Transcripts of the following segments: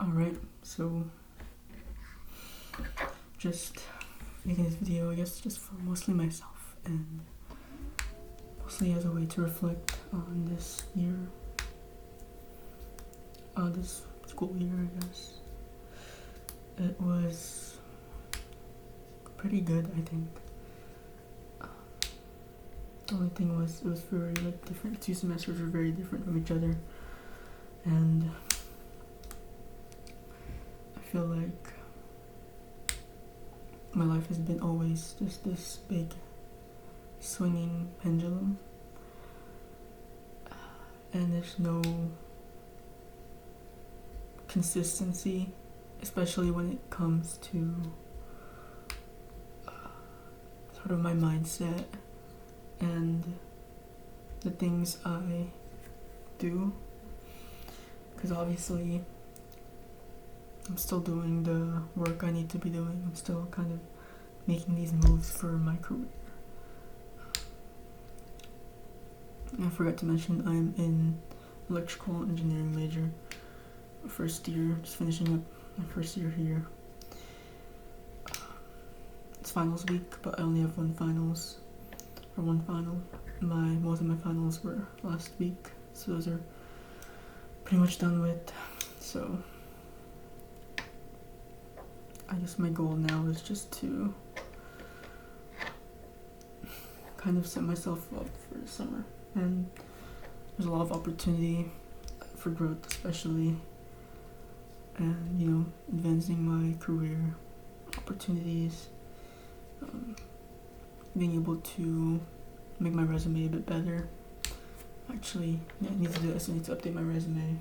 Alright, so just making this video, I guess, just for mostly myself and mostly as a way to reflect on this year, this school year, I guess. It was pretty good, I think. The only thing was, it was very different. 2 semesters were very different from each other, and I feel like my life has been always just this big swinging pendulum, and there's no consistency, especially when it comes to sort of my mindset and the things I do, because obviously I'm still doing the work I need to be doing. I'm still kind of making these moves for my career. I forgot to mention I'm in electrical engineering major, first year, just finishing up my first year here. It's finals week, but I only have one final. Most of my finals were last week, so those are pretty much done with. So I guess my goal now is just to kind of set myself up for the summer, and there's a lot of opportunity for growth, especially, and advancing my career opportunities, being able to make my resume a bit better. Actually, I need to do this. I need to update my resume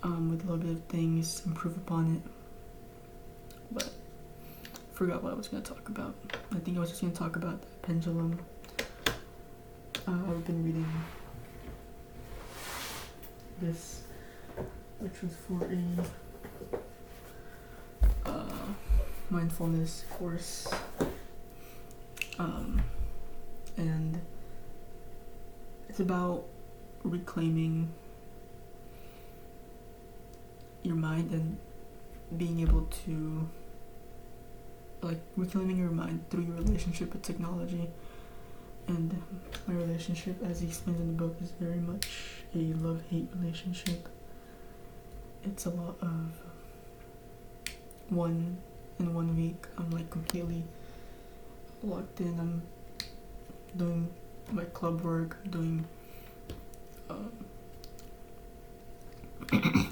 with a little bit of things, improve upon it. But I forgot what I was going to talk about. I think I was just going to talk about the pendulum. I've been reading this, which was for a mindfulness course, and it's about reclaiming your mind and being able to reclaiming your mind through your relationship with technology. And my relationship, as he explains in the book, is very much a love-hate relationship. It's a lot of in 1 week I'm completely locked in. I'm doing my club work, doing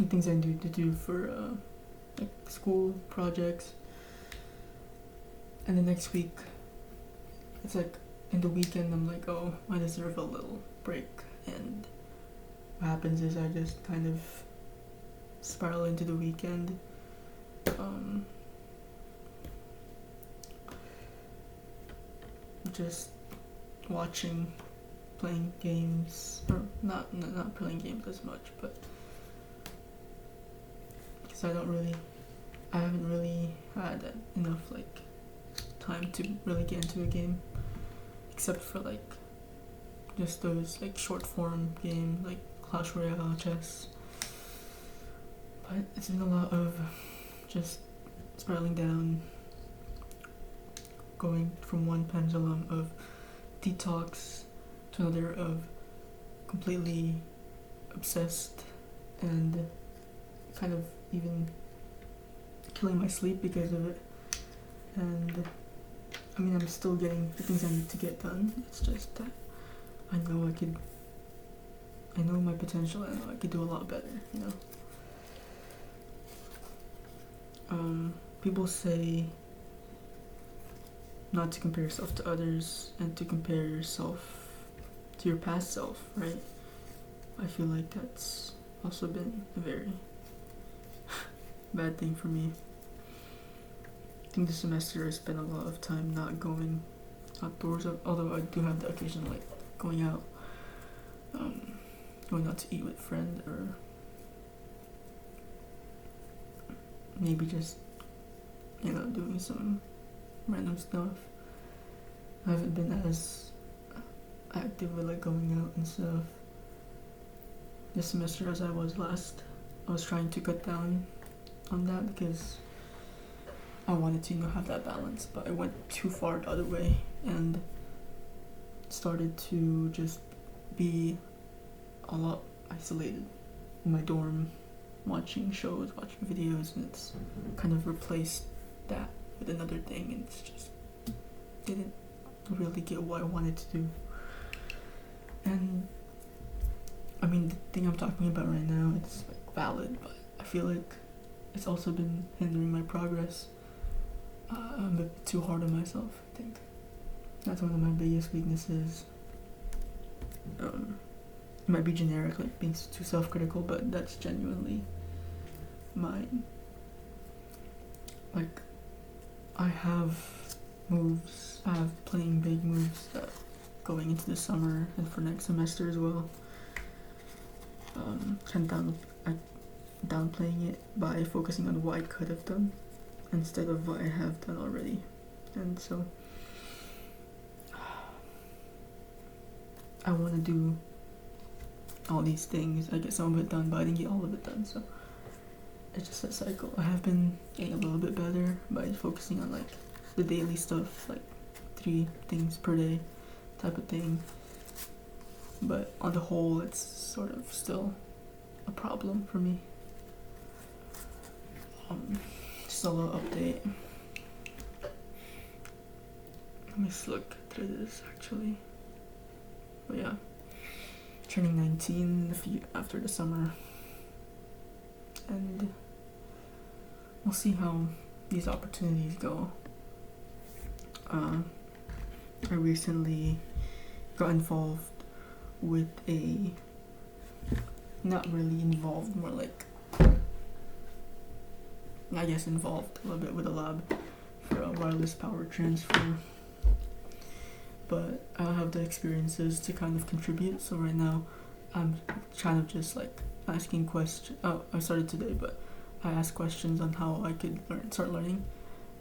things I need to do for school projects, and the next week it's in the weekend I'm oh, I deserve a little break, and what happens is I just kind of spiral into the weekend, just watching, playing games, or not playing games as much, but because I haven't really had enough time to really get into a game, except for just those short form games like Clash Royale, chess. But it's been a lot of just spiraling down, going from one pendulum of detox to another of completely obsessed, and kind of even killing my sleep because of it. And I mean, I'm still getting the things I need to get done. It's just that I know my potential. I know I could do a lot better, People say not to compare yourself to others and to compare yourself to your past self, right? I feel like that's also been a very bad thing for me. I think this semester I spent a lot of time not going outdoors, although I do have the occasion going out, going out to eat with friends, or maybe just doing some random stuff. I haven't been as active with going out and stuff this semester as I was last I was trying to cut down on that because I wanted to, have that balance, but I went too far the other way and started to just be a lot isolated in my dorm, watching shows, watching videos, and it's kind of replaced that with another thing, and it's just didn't really get what I wanted to do. And I mean, the thing I'm talking about right now, it's like valid, but I feel like it's also been hindering my progress. I'm a bit too hard on myself, I think. That's one of my biggest weaknesses. It might be generic, like being too self-critical, but that's genuinely mine. Like, I have moves, I have playing big moves that going into the summer and for next semester as well. Kind of downplaying it by focusing on what I could have done instead of what I have done already. And so I want to do all these things. I get some of it done, but I didn't get all of it done, so it's just a cycle. I have been getting a little bit better by focusing on like the daily stuff, like 3 things per day type of thing, but on the whole it's sort of still a problem for me. Just a little update. Let me just look through this actually. But yeah, turning 19 after the summer, and we'll see how these opportunities go. I recently got involved with not really involved, more like, I guess involved a little bit with a lab for a wireless power transfer. But I don't have the experiences to kind of contribute, so right now I'm kind of just like asking questions. Oh, I started today, but I asked questions on how I could start learning.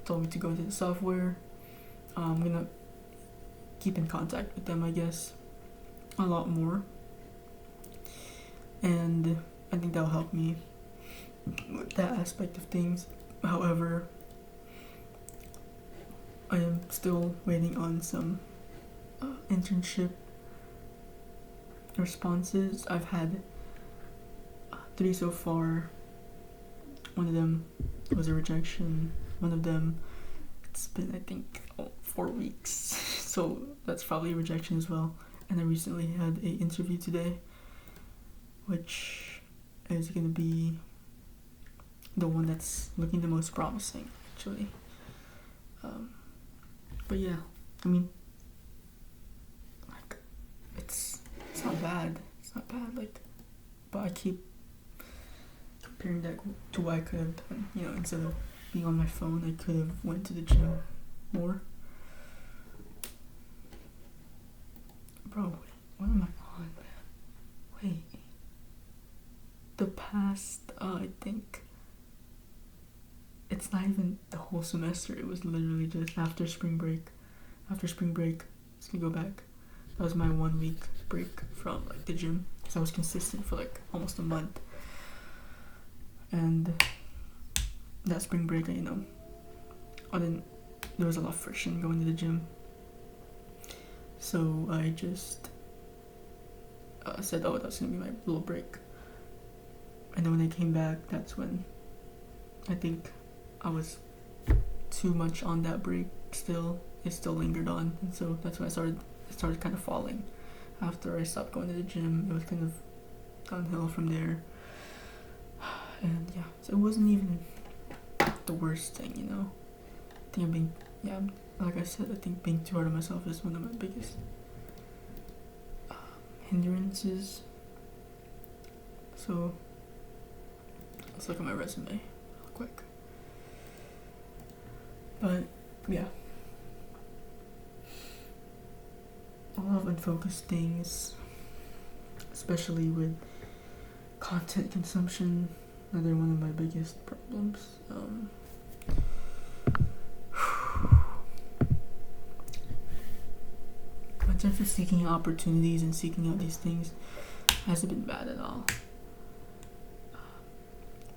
Told me to go into the software. I'm gonna keep in contact with them, I guess, a lot more, and I think that'll help me with that aspect of things. However, I am still waiting on some internship responses. I've had 3 so far. One of them was a rejection. One of them, it's been I think 4 weeks, so that's probably a rejection as well. And I recently had an interview today, which is gonna be the one that's looking the most promising, actually. But yeah, I mean, like, it's not bad. It's not bad. Like, but I keep comparing that to what I could have done. Instead of being on my phone, I could have went to the gym more. Bro, what am I on, man? Wait. The past, I think, it's not even the whole semester. It was literally just after spring break. After spring break, just gonna go back. That was my 1 week break from like the gym. So I was consistent for like almost a month. And that spring break, there was a lot of friction going to the gym. So I just said, oh, that's gonna be my little break. And then when I came back, that's when I think I was too much on that break still. It still lingered on, and so that's when it started kind of falling. After I stopped going to the gym, it was kind of downhill from there. And yeah, so it wasn't even the worst thing, I think like I said, I think being too hard on myself is one of my biggest hindrances. So let's look at my resume real quick. But yeah, a lot of unfocused things, especially with content consumption. Another one of my biggest problems. In terms of seeking opportunities and seeking out these things, hasn't been bad at all.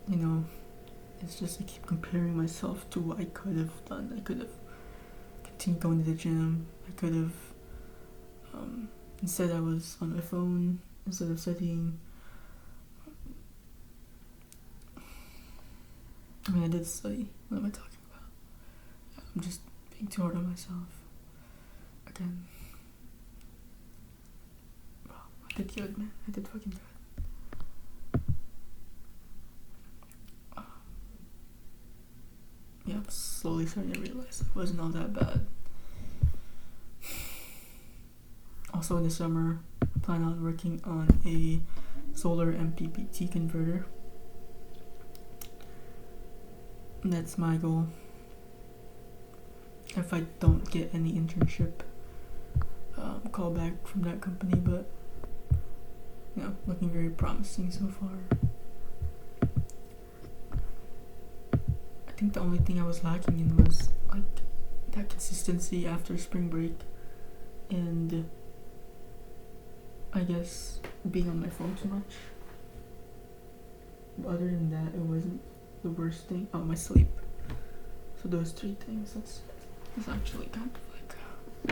you know, it's just I keep comparing myself to what I could have done. I could have continued going to the gym. I could have, instead I was on my phone instead of studying. I mean, I did study. What am I talking about? I'm just being too hard on myself. Again. Wow, I did good, man. I did fucking good. Yeah, I'm slowly starting to realize it wasn't all that bad. Also in the summer, I plan on working on a solar MPPT converter. And that's my goal. If I don't get any internship call back from that company, but you know, looking very promising so far. I think the only thing I was lacking in was like that consistency after spring break, and I guess being on my phone too much. But other than that, it wasn't the worst thing. Oh, my sleep. So those three things, that's actually kind of like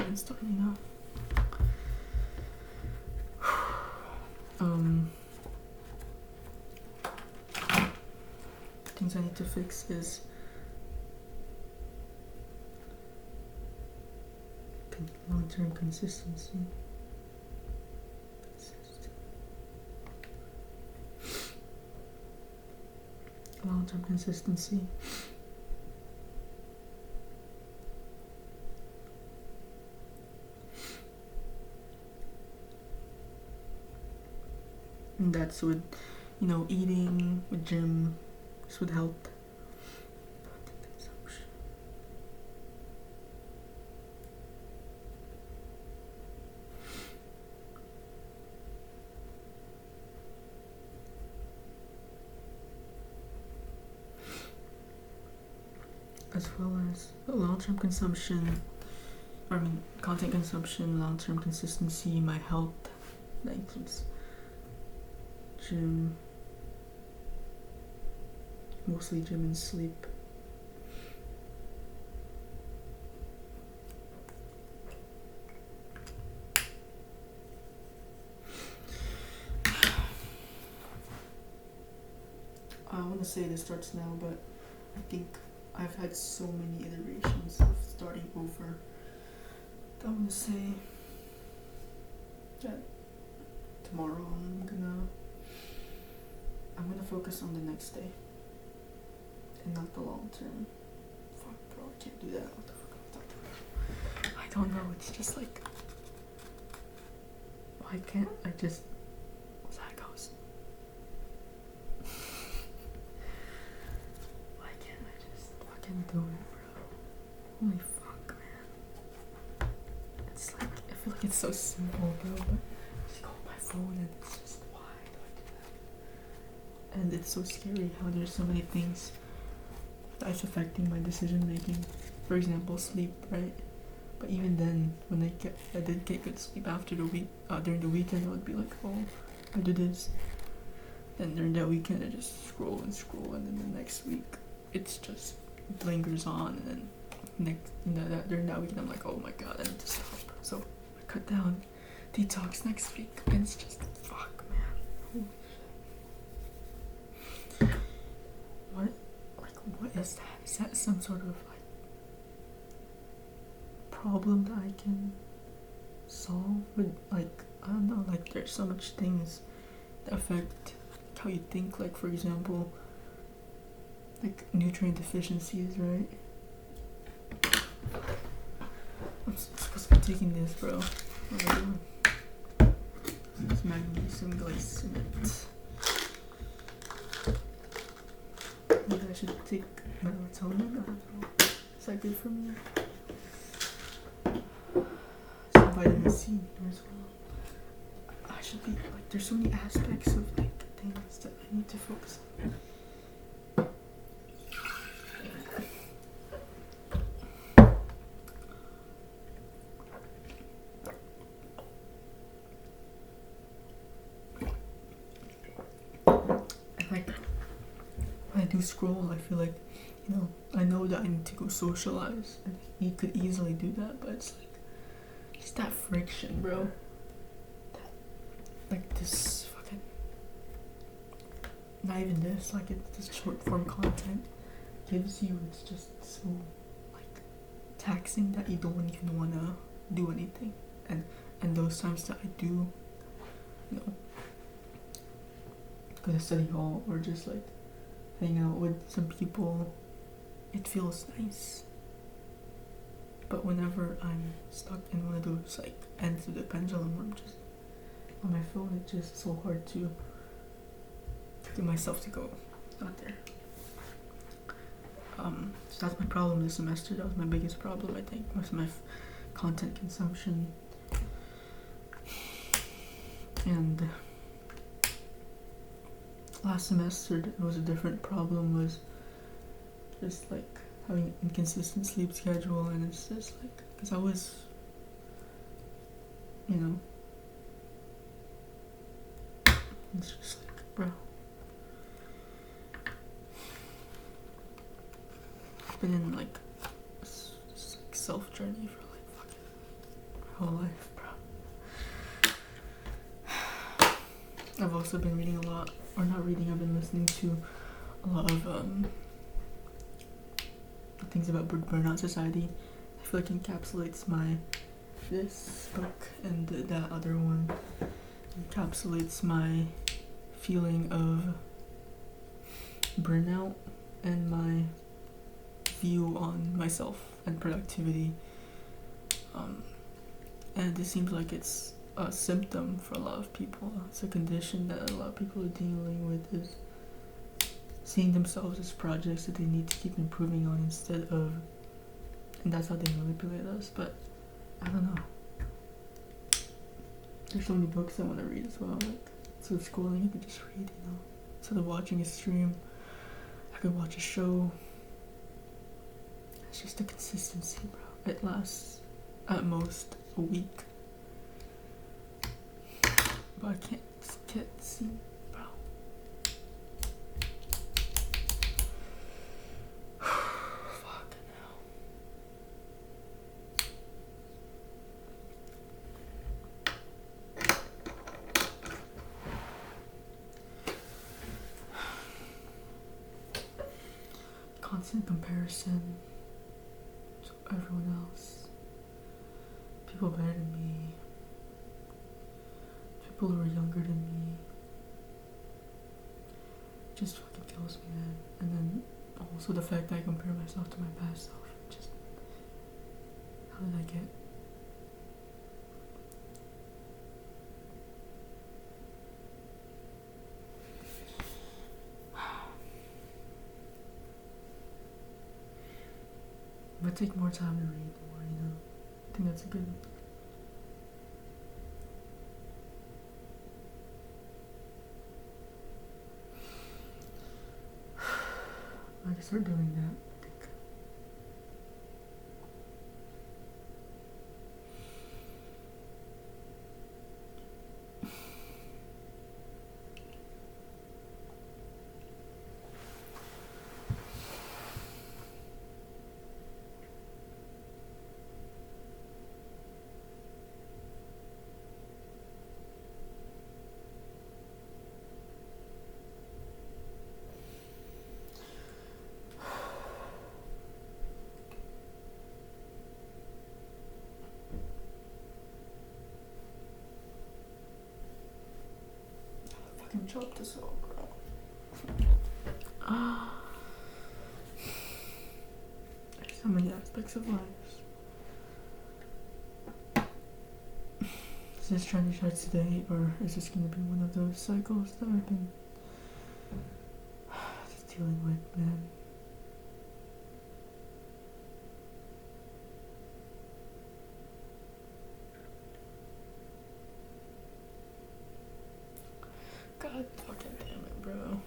brainstorming now. Things I need to fix is long-term consistency. Long-term consistency. And that's with, you know, eating, with gym, just with health. As well as long-term consumption, content consumption, long-term consistency, my health. That includes gym, mostly gym and sleep. I want to say this starts now, but I think I've had so many iterations of starting over. I want to say that tomorrow I'm gonna focus on the next day and not the long term. Fuck, bro, I can't do that. What the fuck am I talking about? I don't know. It's just like, why can't I just? What's that goes? Why can't I just fucking do it, bro? Holy fuck, man. It's like, I feel like it's so simple, bro, but I just go on my phone and it's just, why do I do that? And it's so scary how there's so many things that's affecting my decision making. For example, sleep, right? But even then, when I did get good sleep after the week, during the weekend, I would be like, oh, I do this. Then during that weekend, I just scroll, and then the next week, it's just lingers on, and then during that weekend, I'm like, oh my god, I need to stop. So I cut down, detox next week, and it's just fuck, man. Holy shit. What is that? Is that some sort of like problem that I can solve with, like, I don't know, like there's so much things that affect how you think, like for example, like nutrient deficiencies, right? I'm supposed to be taking this, bro. What am I doing? It's magnesium glycinate. Maybe I should take melatonin. I don't know. Is that good for me? Some vitamin C as well. I should be like, there's so many aspects of like things that I need to focus on. do scroll, I feel like, I know that I need to go socialize, and you could easily do that, but it's like, it's that friction, bro. Like this fucking, not even this, like it's this short form content gives you, it's just so like taxing that you don't even wanna do anything. And those times that I do, go to study hall or just like hang out with some people, it feels nice. But whenever I'm stuck in one of those like ends of the pendulum where I'm just on my phone, it's just so hard to get myself to go out there. So that's my problem this semester. That was my biggest problem, I think, was my content consumption. And last semester it was a different problem, was just like having inconsistent sleep schedule, and it's just like, because I was, it's just like, bro, I've been in like this like self journey for like fucking my whole life, bro. I've also been reading a lot, or not reading, I've been listening to a lot of things about Burnout Society. I feel like encapsulates this book, and that other one encapsulates my feeling of burnout and my view on myself and productivity. And it seems like it's a symptom for a lot of people. It's a condition that a lot of people are dealing with, is seeing themselves as projects that they need to keep improving on instead of, and that's how they manipulate us. But I don't know. There's so many books I want to read as well. Like, instead of scrolling, I could just read, Instead of watching a stream, I could watch a show. It's just the consistency, bro. It lasts at most a week. But I can't see, bro. Fucking hell. Constant comparison to everyone else. People better than me. People who are younger than me. Just fucking kills me, man. And then also the fact that I compare myself to my past self. Just, how did I get? If I take more time to read more, I think that's a good. I can start doing that, I think. Fucking chop this all, bro. There's so many aspects of life. Is this trying to start today, or is this going to be one of those cycles that I've been just dealing with, man? God fucking damn it, bro.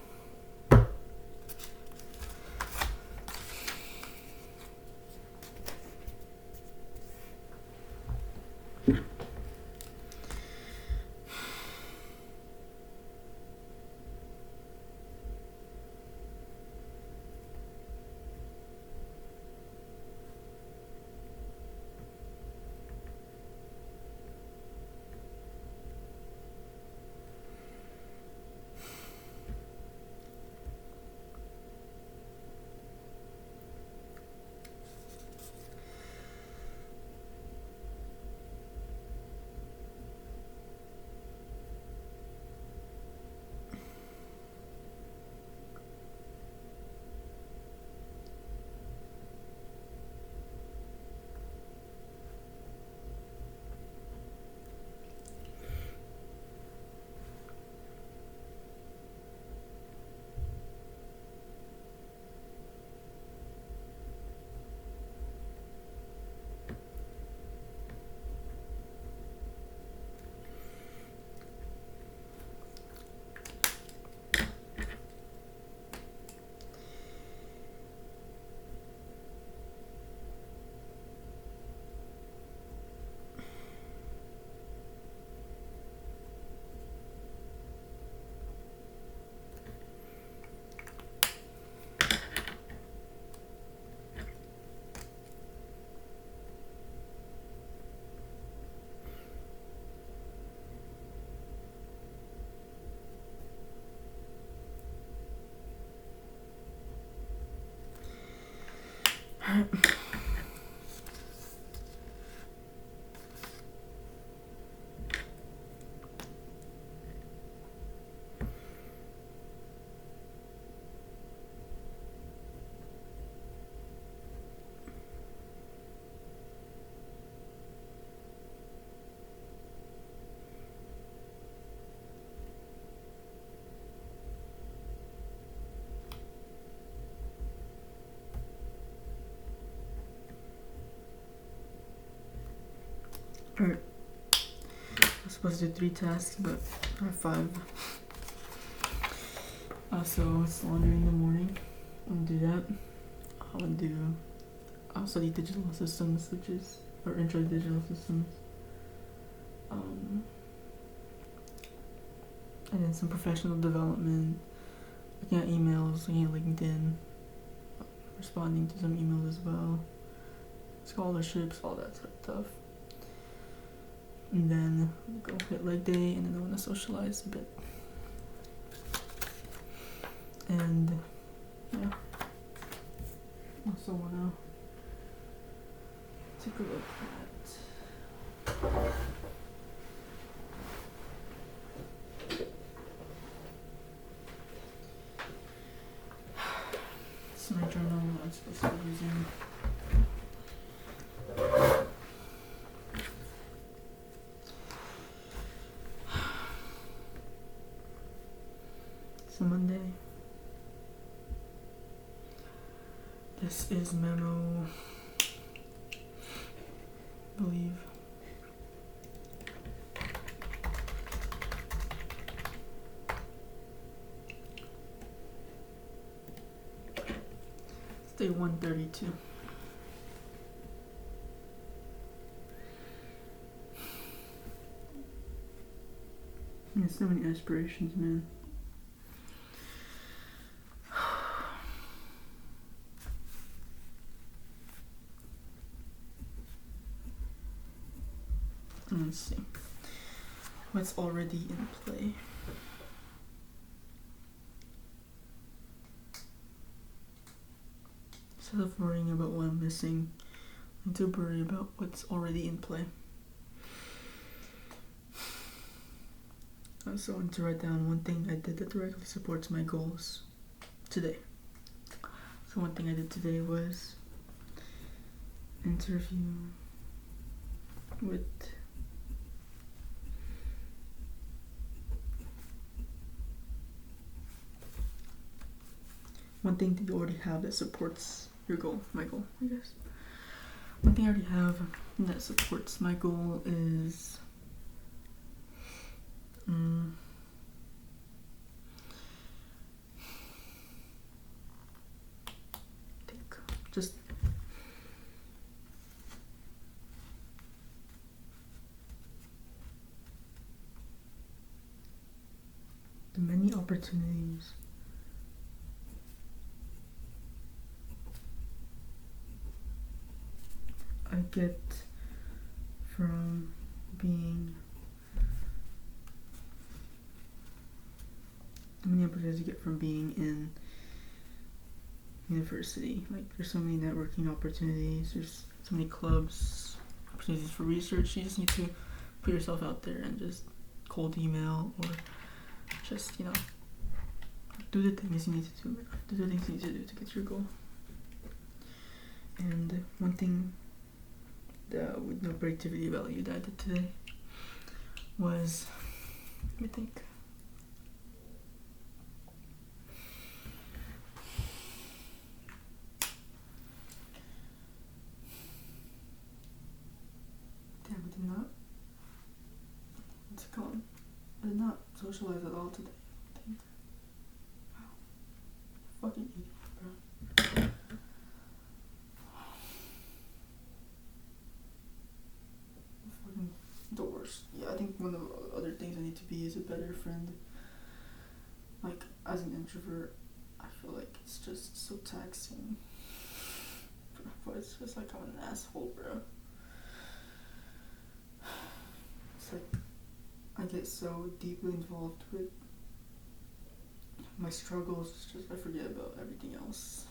Alright. I was supposed to do 3 tasks, but I have 5. So it's laundry in the morning. I'm gonna do that. I'll study digital systems, or intro to digital systems. And then some professional development, looking at emails, looking at LinkedIn, responding to some emails as well, scholarships, all that sort of stuff. And then go hit leg day, and then I want to socialize a bit. And yeah, also want to take a look at this is my journal I'm supposed to be using. It's a Monday. This is memo, I believe. It's day 132. There's so many aspirations, man. Let's see what's already in play. Instead of worrying about what I'm missing, I need to worry about what's already in play. I also want to write down one thing I did that directly supports my goals today. So one thing I did today was interview with one thing that you already have that supports your goal, my goal, I guess. One thing I already have that supports my goal is just the many opportunities I get from being in university. Like, there's so many networking opportunities, there's so many clubs, opportunities for research. You just need to put yourself out there and just cold email, or just, do the things you need to do. Do the things you need to do to get your goal. And one thing that with no productivity value that I did today was, let me think. Damn, I did not socialize at all today, I think. Wow. Fucking idiot, bro. Fucking the worst. Yeah, I think one of the other things I need to be is a better friend. Like, as an introvert, I feel like it's just so taxing. But it's just like I'm an asshole, bro. It's like I get so deeply involved with my struggles, it's just I forget about everything else.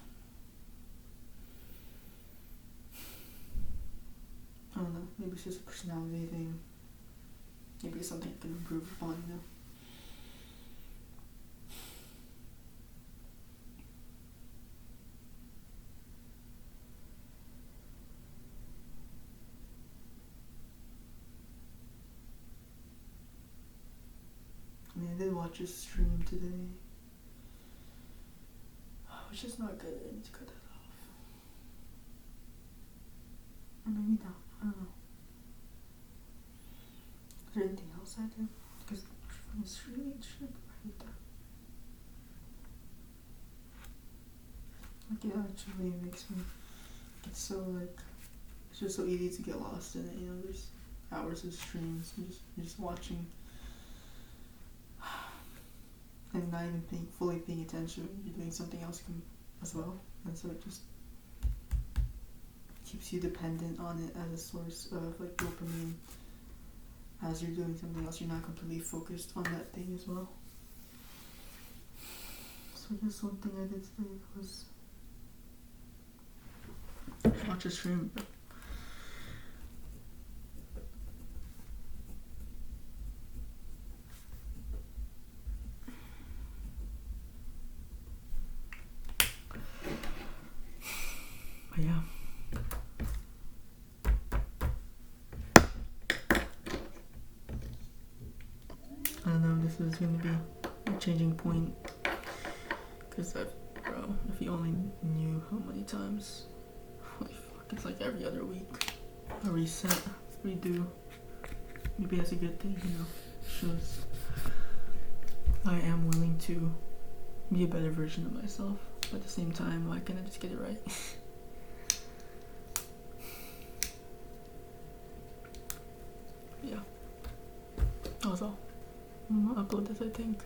don't know, maybe it's just a personality thing. Maybe it's something I can improve upon, you know? I mean, I did watch his stream today, which is not good. I need to cut that off. Or maybe not. I don't know. Is there anything else I did? Because from his streaming, it should right there. Like, it actually makes me, it's so, like, it's just so easy to get lost in it, you know? There's hours of streams, you're just watching and not even fully paying attention. You're doing something else as well, and so it just keeps you dependent on it as a source of like dopamine. As you're doing something else, you're not completely focused on that thing as well. So just one thing I did today was watch a stream. But yeah. I don't know if this is going to be a changing point. Because bro, if you only knew how many times, holy fuck, it's like every other week. A reset, redo. Maybe that's a good thing, you know. Shows I am willing to be a better version of myself. But at the same time, why can't I just get it right? Yeah. That was all. I'm gonna upload this, I think.